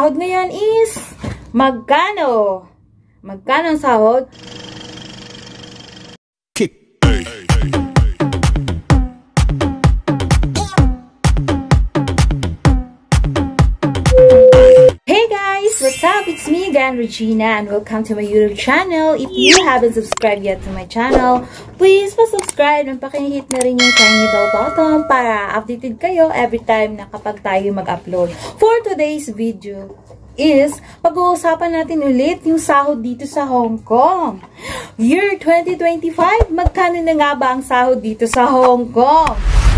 sahod ngayon is magkano? Magkano ang sahod? Hey guys! What's up? It's me again, Regina, and welcome to my YouTube channel. If you haven't subscribed yet to my channel, please pa-subscribe and pakihit na rin yung tiny bell button para updated kayo every time na kapag tayo mag-upload. For today's video is, pag-uusapan natin ulit yung sahod dito sa Hong Kong. Year 2025, magkano na nga ba ang sahod dito sa Hong Kong?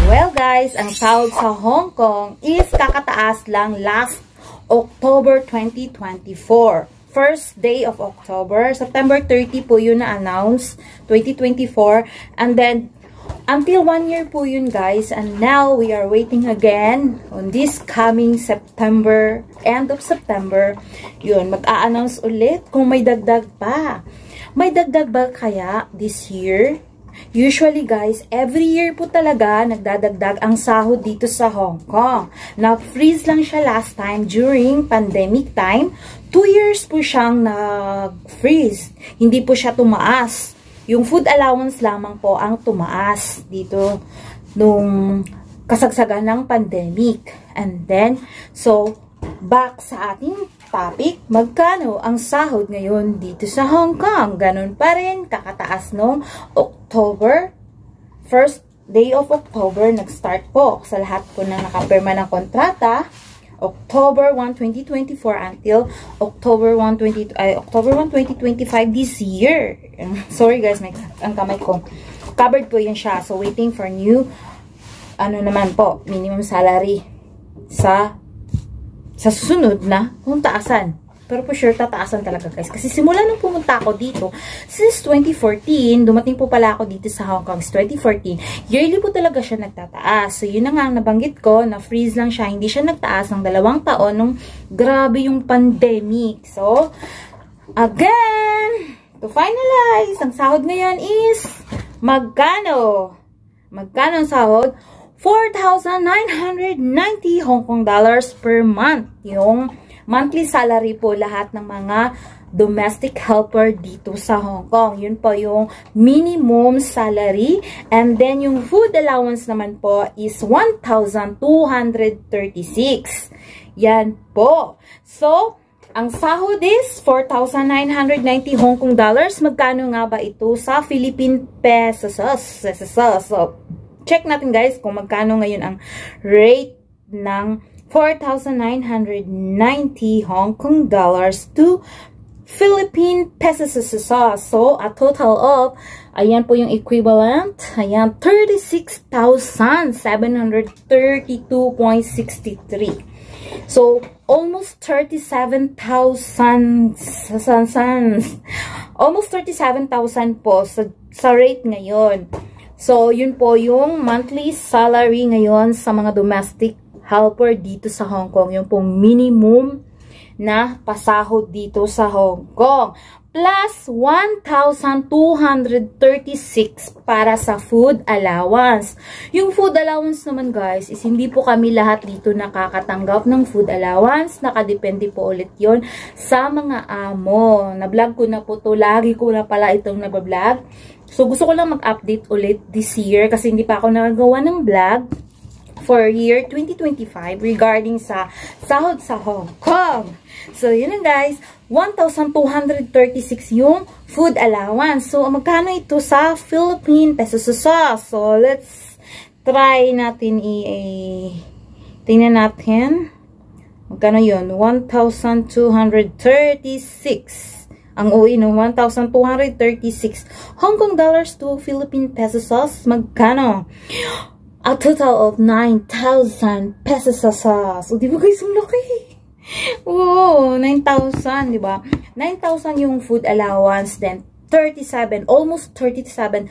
Well guys, ang sahod sa Hong Kong is kakataas lang last October 2024. First day of October. September 30 po yun na-announce, 2024. And then, until 1 year po yun guys. And now, we are waiting again on this coming September, end of September. Yun, mag-a-announce ulit kung may dagdag pa. May dagdag ba kaya this year? Usually guys, every year po talaga nagdadagdag ang sahod dito sa Hong Kong. Na-freeze lang siya last time during pandemic time. 2 years po siyang nag-freeze. Hindi po siya tumaas. Yung food allowance lamang po ang tumaas dito nung kasagsagan ng pandemic. And then, so, back sa ating topic, magkano ang sahod ngayon dito sa Hong Kong? Ganun pa rin, kakataas nung October, first day of October, nag-start po sa lahat po na nakapirma ng kontrata, October 1, 2024 until October 1, 2025 this year. Sorry guys, ang kamay ko. Covered po yan siya. So, waiting for new, ano naman po, minimum salary sa susunod na kung taasan. Pero for sure, tataasan talaga guys. Kasi simula nung pumunta ako dito, since 2014, dumating po pala ako dito sa Hong Kong, 2014, yearly po talaga siya nagtataas. So, yun na nga ang nabanggit ko, na-freeze lang siya. Hindi siya nagtaas ng 2 taon nung grabe yung pandemic. So, again, to finalize, ang sahod ngayon is magkano? Magkano ang sahod? 4,990 Hong Kong dollars per month. Yung monthly salary po lahat ng mga domestic helper dito sa Hong Kong. Yun po yung minimum salary. And then yung food allowance naman po is 1,236. Yan po. So, ang sahod is 4,990 Hong Kong dollars. Magkano nga ba ito sa Philippine pesos? So, check natin guys kung magkano ngayon ang rate ng 4,990 Hong Kong dollars to Philippine pesos. So, a total of, ayan po yung equivalent, ayan, 36,732.63. So, almost 37,000, almost 37,000 po sa rate ngayon. So, yun po yung monthly salary ngayon sa mga domestic helper dito sa Hong Kong. Yung pong minimum na pasahod dito sa Hong Kong. Plus 1,236 para sa food allowance. Yung food allowance naman guys, is hindi po kami lahat dito nakakatanggap ng food allowance. Nakadepende po ulit yon sa mga amo. Na-vlog ko na po to. Lagi ko na pala itong nag-vlog. So, gusto ko lang mag-update ulit this year kasi hindi pa ako nagagawa ng vlog for year 2025 regarding sa sahod sa Hong Kong. So, yun lang guys. 1,236 yung food allowance. So, magkano ito sa Philippine pesos? So, let's try natin tingnan natin. Magkano yun? 1,236. Ang uwi no, 1,236 Hong Kong dollars to Philippine pesos. Magkano? A total of 9,000 pesos. So, di ba guys, ang laki? Wow, 9,000, di ba? 9,000 yung food allowance, then 37, almost 37,000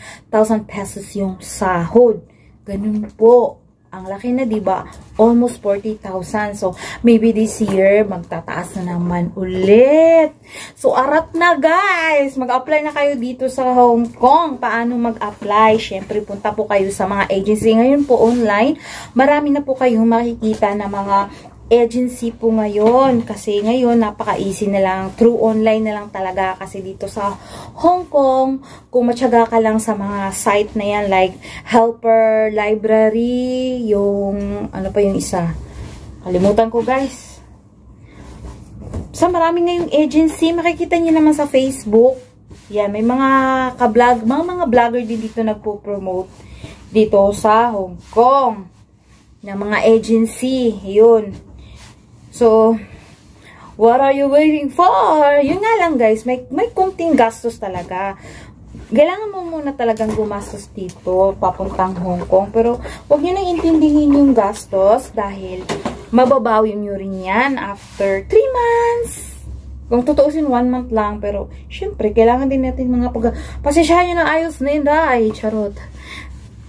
pesos yung sahod. Ganun po. Ang laki na, diba? Almost 40,000. So, maybe this year, magtataas na naman ulit. So, arat na, guys! Mag-apply na kayo dito sa Hong Kong. Paano mag-apply? Siyempre, punta po kayo sa mga agency. Ngayon po, online, marami na po kayong makikita na mga agency po ngayon. Kasi ngayon, napaka-easy na lang. Through online na lang talaga. Kasi dito sa Hong Kong, kung matyaga ka lang sa mga site na yan, like Helper, Library, yung, ano pa yung isa? Kalimutan ko, guys. Sa marami ngayong agency, makikita niyo naman sa Facebook. Yan, may mga ka-vlog, mga vlogger din dito nagpo-promote dito sa Hong Kong na mga agency. Yun. So, what are you waiting for? Yun nga lang, guys, may konting gastos talaga. Kailangan mo muna talagang gumastos dito papuntang Hong Kong. Pero, huwag nyo nang intindihin yung gastos dahil mababawi nyo rin yan after 3 months. Kung tutuusin, 1 month lang. Pero, syempre, kailangan din natin mga pasensyahan nyo na ayos na yun, ay, charot.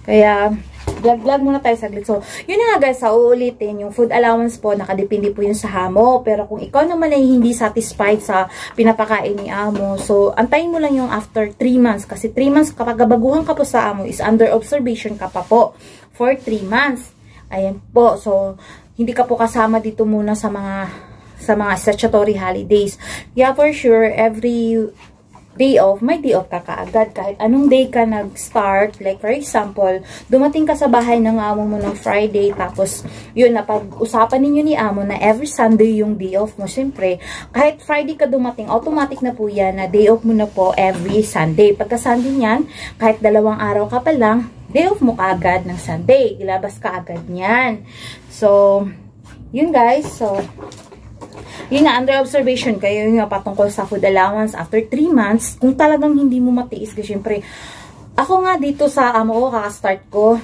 Kaya, vlog muna tayo saglit. So, yun na nga guys, uulitin, yung food allowance po, nakadepende po yun sa amo. Pero kung ikaw naman ay hindi satisfied sa pinapakain ni amo, so, antayin mo lang yung after 3 months. Kasi 3 months, kapag baguhan ka po sa amo, is under observation ka pa po for 3 months. Ayan po. So, hindi ka po kasama dito muna sa mga statutory holidays. Yeah, for sure, every day off, may day off ka kaagad. Kahit anong day ka nag-start, like for example, dumating ka sa bahay ng amo mo ng Friday, tapos yun, napag-usapan ninyo ni amo na every Sunday yung day off mo. Siyempre, kahit Friday ka dumating, automatic na po yan na day off mo na po every Sunday. Pagka Sunday niyan, kahit 2 araw ka pa lang, day off mo kaagad ng Sunday. Ilabas ka agad niyan. So, yun guys. So, yun nga, under observation kayo yung patungkol sa food allowance after 3 months. Kung talagang hindi mo matiis, kasi syempre, ako nga dito sa amo ko, kaka-start ko,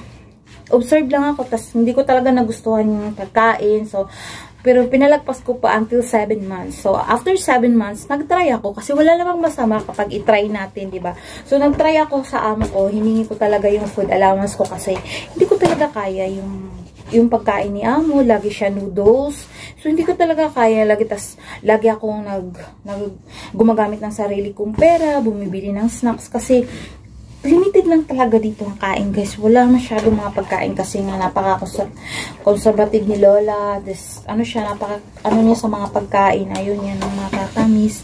observe lang ako, tas hindi ko talaga nagustuhan yung pagkain. So, pero pinalagpas ko pa until 7 months. So, after 7 months, nag-try ako. Kasi wala namang masama kapag i-try natin, diba? So, nag-try ako sa amo ko, hiningi ko talaga yung food allowance ko kasi hindi ko talaga kaya yung pagkain ni amo, lagi siya noodles. So, hindi ko talaga kaya. Lagi akong gumagamit ng sarili kong pera, bumibili ng snacks. Kasi, limited lang talaga dito ang kain, guys. Wala masyadong mga pagkain kasi nga napaka-conservative ni Lola. Ano siya, ano niya sa mga pagkain. Ayun yan, ng mga katamis.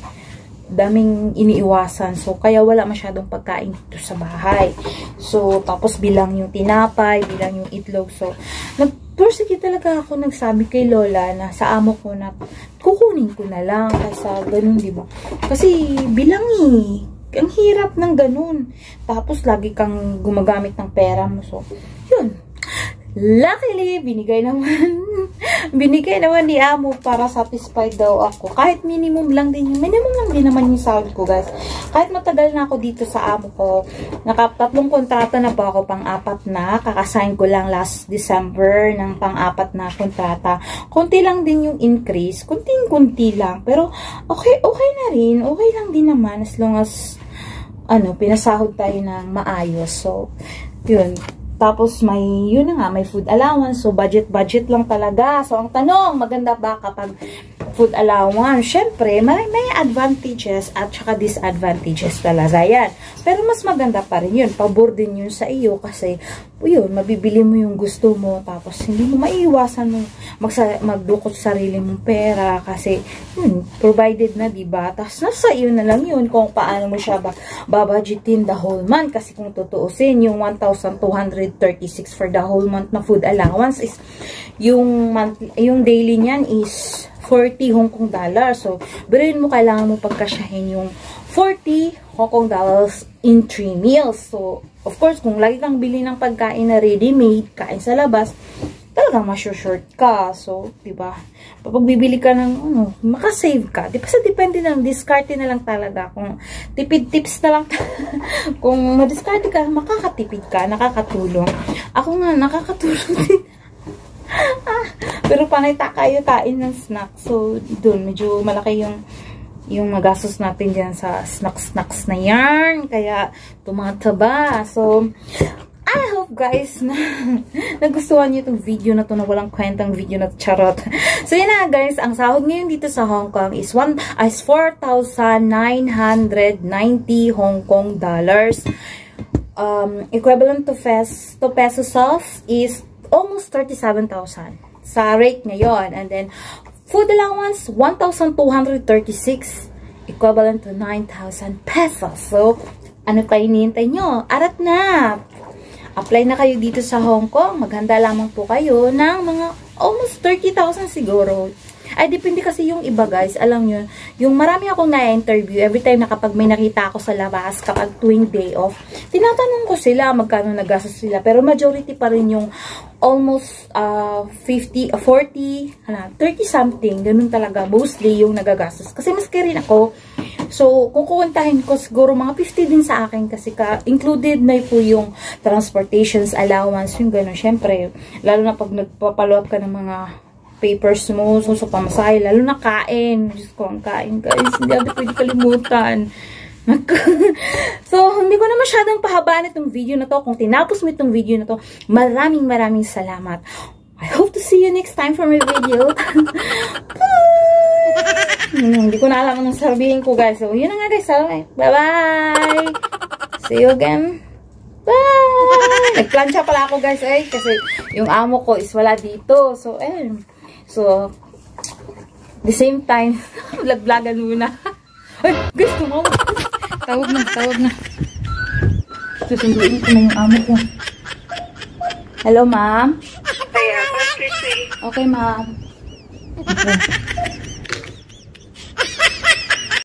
Daming iniiwasan. So, kaya wala masyadong pagkain dito sa bahay. So, tapos bilang yung tinapay, bilang yung itlog. So, nag-persecute talaga ako, nagsabi kay Lola na sa amo ko na kukunin ko na lang. Kaysa ganun, diba? Kasi bilang ang hirap ng ganun. Tapos, lagi kang gumagamit ng pera mo. So, yun. Luckily, binigay naman ni amo para satisfied daw ako. Kahit minimum lang din naman yung sahod ko, guys. Kahit matagal na ako dito sa amo ko, 3 kontrata na ba ako, pang-4 na. Kakasign ko lang last December ng pang-4 na kontrata. Konti lang din yung increase. Kunting-kunti lang. Pero, okay na rin. Okay lang din naman as long as, pinasahod tayo ng maayos. So, yun. Tapos, yun na nga, may food allowance. So, budget lang talaga. So, ang tanong, maganda ba kapag food allowance? Syempre, may advantages at saka disadvantages talaga yan. Pero, mas maganda pa rin yun. Pabor din yun sa iyo kasi, yun, mabibili mo yung gusto mo. Tapos, hindi mo maiiwasan mo magdukot sarili mong pera kasi, yun, provided na, diba? Tapos, nasa iyo na lang yun kung paano mo siya babudgetin the whole month. Kasi kung tutuusin, yung 1,236 for the whole month na food allowance is, yung daily niyan is 40 Hong Kong dollars. So, biruin mo, kailangan mo pagkasyahin yung 40 Hong Kong dollars in 3 meals. So, of course, kung lagi kang bili ng pagkain na ready-made, kain sa labas, talagang ma-short ka. So, diba? Kapag bibili ka ng, makasave ka. Diba? Sa depende lang, discarte na lang talaga. Kung tipid tips na lang, kung ma-discarte ka, makakatipid ka, nakakatulong. Ako nga, nakakatulong din. Pero panay kayo kain ng snack. So, dun, medyo malaki yung magastos natin dyan sa snacks na yarn. Kaya, tumataba. So, I hope guys na nagustuhan nyo itong video na to na walang kwentang video na charot. So, yun na guys. Ang sahod ngayon dito sa Hong Kong is 4,990 Hong Kong dollars. Equivalent to pesos is almost 37,000. sa rate ngayon. And then, food allowance, 1,236, equivalent to 9,000 pesos. So, ano pa hinihintay nyo? Arat na! Apply na kayo dito sa Hong Kong. Maghanda lamang po kayo ng mga almost 30,000 siguro. Ay, depende kasi yung iba, guys. Alam nyo, yung marami akong na-interview, every time na kapag may nakita ako sa labas, kapag tuwing day off, tinatanong ko sila magkano nagastos sila. Pero majority pa rin yung almost 50, 40, 30 something. Ganun talaga, mostly yung nagagastos. Kasi maski rin ako. So, kung kukuntahin ko, siguro mga 50 din sa akin kasi included na po yung transportations, allowance, yung gano'n. Siyempre, lalo na pag nagpapalo up ka ng mga papers mo, so pamasahe, lalo na kain. Diyos ko, ang kain, guys. Hindi ako pwede kalimutan. So, hindi ko na masyadong pahabaan itong video na to. Kung tinapos mo itong video na to, maraming salamat. I hope to see you next time for my video. Hindi ko na alam anong sabihin ko, guys. So, yun na nga, guys. Bye-bye! See you again. Bye! Nagplansya pala ako, guys. Kasi yung amo ko is wala dito. So, So, the same time, vlog-vlogan muna. Ay, guys, tumawag. Tawag na. Susunduin ko na yung amo ko. Hello, ma'am? Kaya, Okay, ma'am. Okay.